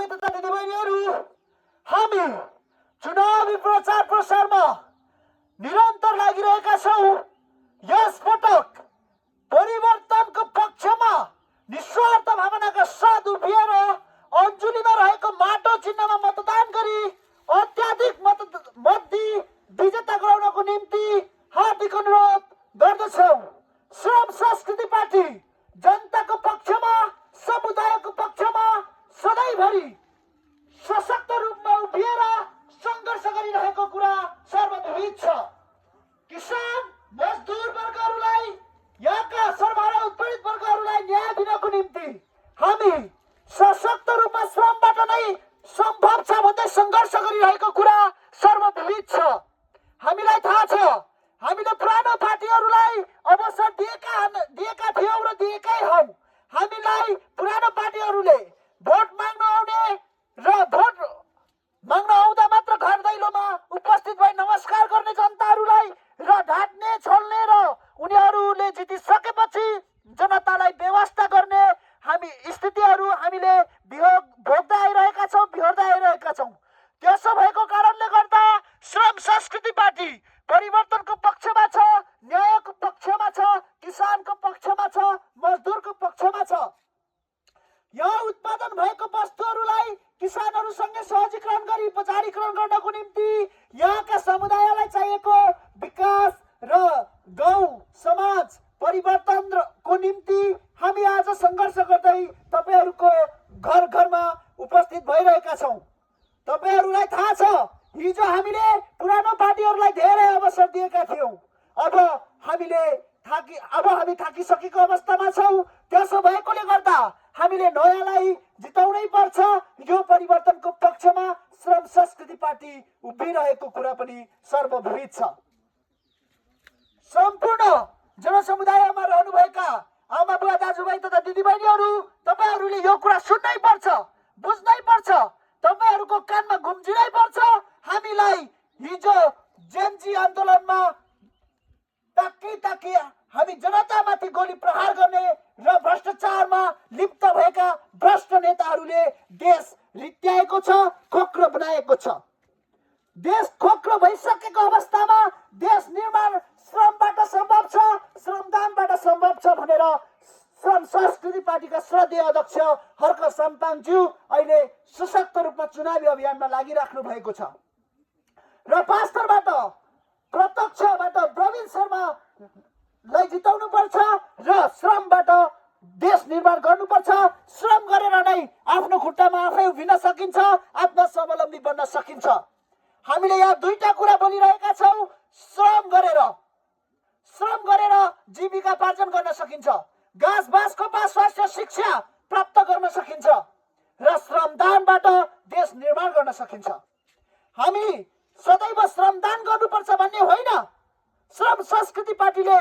दाजुभाइ तथा दिदीबहिनीहरू, हामी चुनावी प्रचार प्रसारमा निरन्तर लागिरहेका छौँ। यस पटक परिवर्तनको पक्षमा निस्वार्थ भावनाका साथ उभिएर अञ्जुलीमा रहेको माटो चिन्हमा मतदान गरी अत्याधिक मत दिई विजेता गराउनको निम्ति हार्दिक अनुरोध गर्दछौँ। श्रम संस्कृति पार्टी जनताको पक्षमा, समुदायको पक्षमा सधैँभरि सशक्त रूपमा उभिएर सङ्घर्ष गरिरहेको कुरा सर्वविदित छ। किसान, मजदुर वर्गहरूलाई, यहाँका सर्वहारा उत्पीडित वर्गहरूलाई न्याय दिनको निम्ति हामी सशक्त रूपमा श्रमबाट नै सम्भव छ भन्दै सङ्घर्ष गरिरहेको कुरा सर्वविदित छ। हामीलाई थाहा छ, हामीले पुरानो पार्टीहरूलाई अवसर दिएका थियौँ र दिएकै हौँ। हामीलाई पुरानो पार्टीहरूले भोट माग्न आउने र भोट माग्न आउँदा मात्र घर दैलोमा उपस्थित भई नमस्कार गर्ने जनताहरूलाई र ढाट्ने, छल्ने र उनीहरूले जितिसकेपछि जनतालाई व्यवस्था गर्ने स्थितिहरू हामीले भोग्दै आइरहेका छौँ, बिहोर्दै आइरहेका छौँ। त्यसो भएको कारणले गर्दा श्रम संस्कृति पार्टी परिवर्तनको पक्षमा छ, न्यायको पक्षमा छ, किसानको पक्षमा छ, मजदुरको पक्षमा छ। यहाँ उत्पादन भएको वस्तुहरूलाई किसानहरूसँगै सहजीकरण गरी बजारीकरण गर्नको निम्ति यहाँका समुदायलाई चाहिएको विकास र गाउँ समाज परिवर्तनको निम्ति हामी आज सङ्घर्ष गर्दै तपाईँहरूको घर घरमा उपस्थित भइरहेका छौँ। तपाईँहरूलाई थाहा छ, हिजो हामीले पुरानो पार्टीहरूलाई धेरै अवसर दिएका थियौँ। अब हामी थाकिसकेको अवस्थामा छौँ। त्यसो भएकोले गर्दा हामीले नयाँलाई जिताउनै पर्छ। यो परिवर्तनको पक्षमा श्रम संस्कृति पार्टी उभिरहेको कुरा पनि सर्वविदित छ। सम्पूर्ण जनसमुदायमा रहनुभएका आमा बुवा दाजुभाइ तथा दिदीबहिनीहरू, तपाईँहरूले यो कुरा सुन्नै पर्छ, बुझ्नै पर्छ, तपाईँहरूको कानमा गुम्जिनै पर्छ। हामीलाई हिजो जेनजी आन्दोलनमा ताकी हामी जनतामाथि गोली प्रहार गर्ने र भ्रष्टाचारमा लिप्त भएका भ्रष्ट नेताहरूले देश रित्याएको छ, खोक्रो बनाएको छ। देश खोक्रो भइसकेको अवस्थामा देश निर्माण श्रमबाट सम्भव छ, श्रमदानबाट सम्भव छ भनेर श्रम संस्कृति पार्टीका श्रद्धेय अध्यक्ष हर्क साम्पाङज्यू अहिले सशक्त रूपमा चुनावी अभियानमा लागिराख्नु भएको छ र पास्तरबाट प्रत्यक्षबाट प्रवीण शर्मालाई जिताउनु पर्छ र श्रमबाट देश निर्माण गर्नुपर्छ। श्रम गरेर नै आफ्नो खुट्टामा आफै उभिन सकिन्छ, आत्मस्वावलम्बी बन्न सकिन्छ। हामीले यहाँ दुईटा कुरा बोलिरहेका छौँ। श्रम गरेर जीविकापार्जन गर्न सकिन्छ, घाँस बाँस कपास स्वास्थ्य शिक्षा प्राप्त गर्न सकिन्छ र श्रमदानबाट देश निर्माण गर्न सकिन्छ। हामी सदैव श्रमदान गर्नुपर्छ भन्ने होइन। श्रम संस्कृति पार्टीले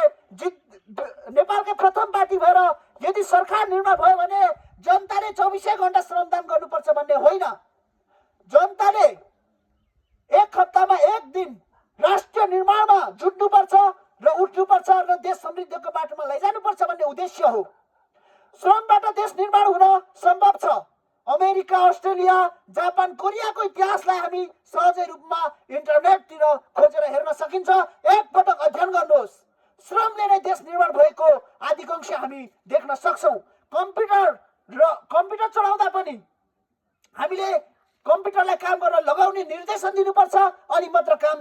नेपालकै प्रथम पार्टी भएर यदि सरकार निर्माण भयो भने जनताले 24 घण्टा श्रमदान गर्नुपर्छ भन्ने होइन। जनताले एक हप्तामा एक दिन राष्ट्रिय निर्माणमा जुट्नुपर्छ र उठ्नुपर्छ र देश समृद्धिको बाटोमा लैजानुपर्छ भन्ने उद्देश्य हो। श्रमबाट देश निर्माण हुन सम्भव छ। अमेरिका, अस्ट्रेलिया, जापान, कोरियाको इतिहासलाई हामी सहजै रूपमा इन्टरनेटतिर खोजेर हेर्न सकिन्छ। एकपटक अध्ययन गर्नुहोस्। श्रमले नै देश निर्माण भएको आदिकांश हामी देख्न सक्छौँ। कम्प्युटर चलाउँदा पनि हामीले कम्प्युटरलाई काम गर्न लगाउने निर्देशन दिनुपर्छ अनि मात्र काम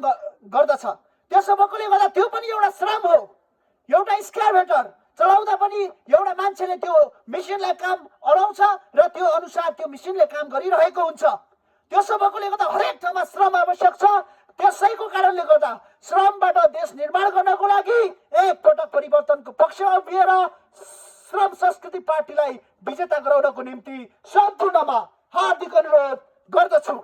गर्दछ। त्यसो भएकोले गर्दा त्यो पनि एउटा श्रम हो। एउटा एक्सकाभेटर चलाउँदा पनि एउटा मान्छेले त्यो मेसिनलाई काम अराउँछ र त्यो अनुसार त्यो मेसिनले काम गरिरहेको हुन्छ। त्यसो भएकोले गर्दा हरेक ठाउँमा श्रम आवश्यक छ। त्यसैको कारणले गर्दा श्रमबाट देश निर्माण गर्नको लागि एकपटक परिवर्तनको पक्षमा उभिएर श्रम संस्कृति पार्टीलाई विजेता गराउनको निम्ति सम्पूर्णमा हार्दिक अनुरोध गर्दछु।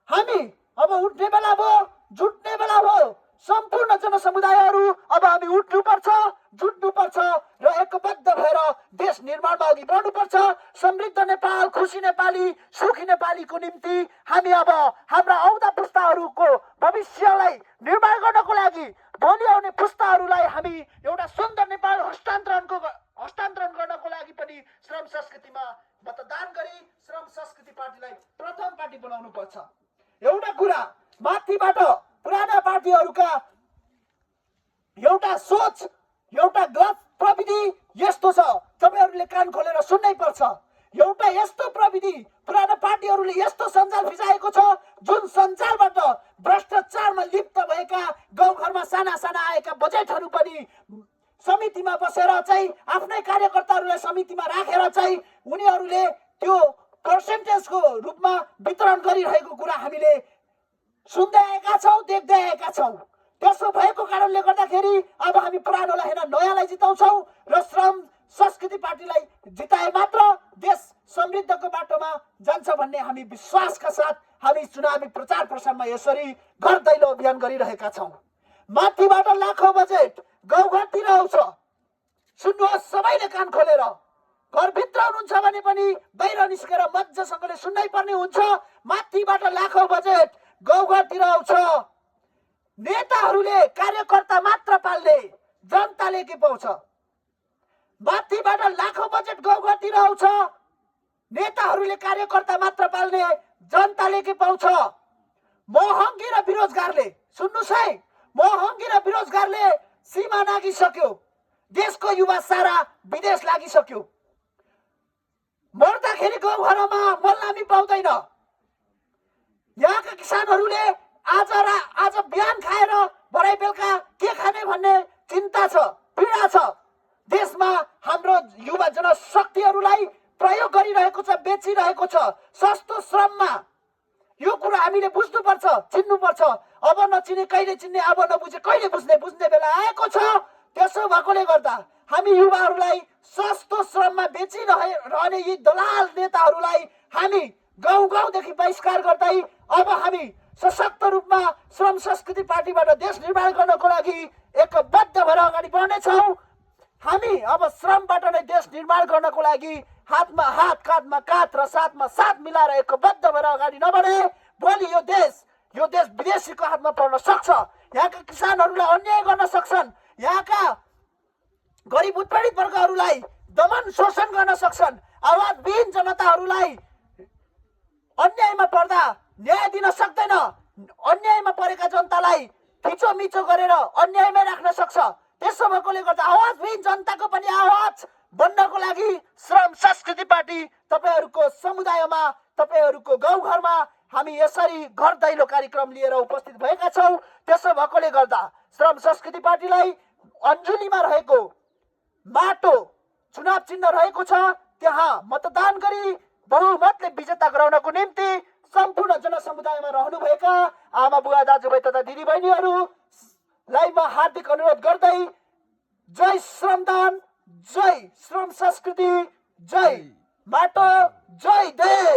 हामी अब उठ्ने बेला भयो, जुट्ने बेला भयो। सम्पूर्ण जनसमुदायहरू अब हामी उठ्नुपर्छ, जुट्नुपर्छ र एकबद्ध भएर देश निर्माणमा अघि बढ्नुपर्छ। समृद्ध नेपाल, खुसी नेपाली, सुखी नेपालीको निम्ति हामी अब हाम्रा आउँदा पुस्ताहरूको भविष्यलाई निर्माण गर्नको लागि, भोलि आउने पुस्ताहरूलाई हामी एउटा सुन्दर नेपाल हस्तान्तरण गर्नको लागि पनि श्रम संस्कृतिमा मतदान गरी श्रम संस्कृति पार्टीलाई पार्टी बनाउनु पर्छ। एउटा कुरा माथिबाट पुराना पार्टीहरूका एउटा सोच, एउटा गलत प्रविधि यस्तो छ, तपाईहरूले कान खोलेर सुन्नै पर्छ। एउटा यस्तो प्रविधि पुराना पार्टीहरूले यस्तो सञ्जाल फिजाएको छ जुन सञ्जालबाट भ्रष्टाचारमा लिप्त भएका गाउँघरमा साना साना आएका बजेटहरू पनि समितिमा बसेर चाहिँ आफ्नै कार्यकर्ताहरूलाई समितिमा राखेर चाहिँ उनीहरूले त्यो पर्सेन्टेजको रूपमा वितरण गरिरहेको कुरा हामीले सुन्दै आएका छौँ, देख्दै आएका छौँ। त्यसो भएको कारणले गर्दाखेरि अब हामी पुरानोलाई होइन नयाँलाई जिताउँछौँ र श्रम संस्कृति पार्टीलाई जिताए मात्र देश समृद्धको बाटोमा जान्छ भन्ने हामी विश्वासका साथ हामी चुनावी प्रचार प्रसारमा यसरी घर दैलो अभियान गरिरहेका छौँ। माथिबाट लाखौँ बजेट गाउँघरतिर आउँछ। सुन्नुहोस् सबैले कान खोलेर, घरभित्र हुनुहुन्छ भने पनि बाहिर निस्केर मजासँगले सुन्नै पर्ने हुन्छ। माथिबाट लाखौँ बजेट गाउँघरतिर आउँछ। नेताहरूले कार्यकर्ता मात्र पाल्ने, जनताले के पाउँछ? माथिबाट लाखौँ बजेट गाउँघरतिर आउँछ। नेताहरूले कार्यकर्ता मात्र पाल्ने, जनताले के पाउँछ? महँगी र बेरोजगारले, सुन्नुहोस् है, महँगी र बेरोजगारले सीमा नागिसक्यो। देशको युवा सारा विदेश लागिसक्यो। मर्दाखेरि गाउँघरमा मल्लामी पाउँदैन। यहाँका किसानहरूले आज बिहान खाएर भरे बेलुका के खाने भन्ने चिन्ता छ, पीडा छ। देशमा हाम्रो युवा जनशक्तिहरूलाई प्रयोग गरिरहेको छ, बेचिरहेको छ सस्तो श्रममा। यो कुरा हामीले बुझ्नुपर्छ, चिन्नुपर्छ। अब नचिने कहिले चिन्ने, अब नबुझे कहिले बुझ्ने बेला आएको छ। त्यसो भएकोले गर्दा हामी युवाहरूलाई सस्तो श्रममा बेचिरहने यी दलाल नेताहरूलाई हामी गाउँ गाउँदेखि बहिष्कार गर्दै अब हामी सशक्त रूपमा श्रम संस्कृति पार्टीबाट देश निर्माण गर्नको लागि एकबद्ध भएर अगाडि बढ्नेछौँ। हामी अब श्रमबाट नै देश निर्माण गर्नको लागि हातमा हात, काँधमा काँध र साथमा साथ मिलाएर एकबद्ध भएर अगाडि नबढे भोलि यो देश विदेशीको हातमा पर्न सक्छ। यहाँका किसानहरूलाई अन्याय गर्न सक्छन्। यहाँका गरिब उत्पीडित वर्गहरूलाई दमन शोषण गर्न सक्छन्। आवाजविहीन जनताहरूलाई अन्यायमा पर्दा न्याय दिन सक्दैन। अन्यायमा परेका जनतालाई थिचोमिचो गरेर अन्यायमै राख्न सक्छ। त्यसो भएकोले गर्दा आवाजविहीन जनताको पनि आवाज बन्नको लागि श्रम संस्कृति पार्टी तपाईँहरूको समुदायमा, तपाईँहरूको गाउँघरमा हामी यसरी घर दैलो कार्यक्रम लिएर उपस्थित भएका छौँ। त्यसो भएकोले गर्दा श्रम संस्कृति पार्टीलाई अन्जुलीमा रहेको माटो चुनाव चिन्ह रहेको छ, त्यहाँ मतदान गरी बहुमतले विजेता गराउनको निम्ति सम्पूर्ण जनसमुदायमा रहनुभएका आमा बुवा दाजुभाइ तथा दिदीबहिनीहरूलाई म हार्दिक अनुरोध गर्दै जय श्रमदान, जय श्रम संस्कृति, जय माटो, जय देश।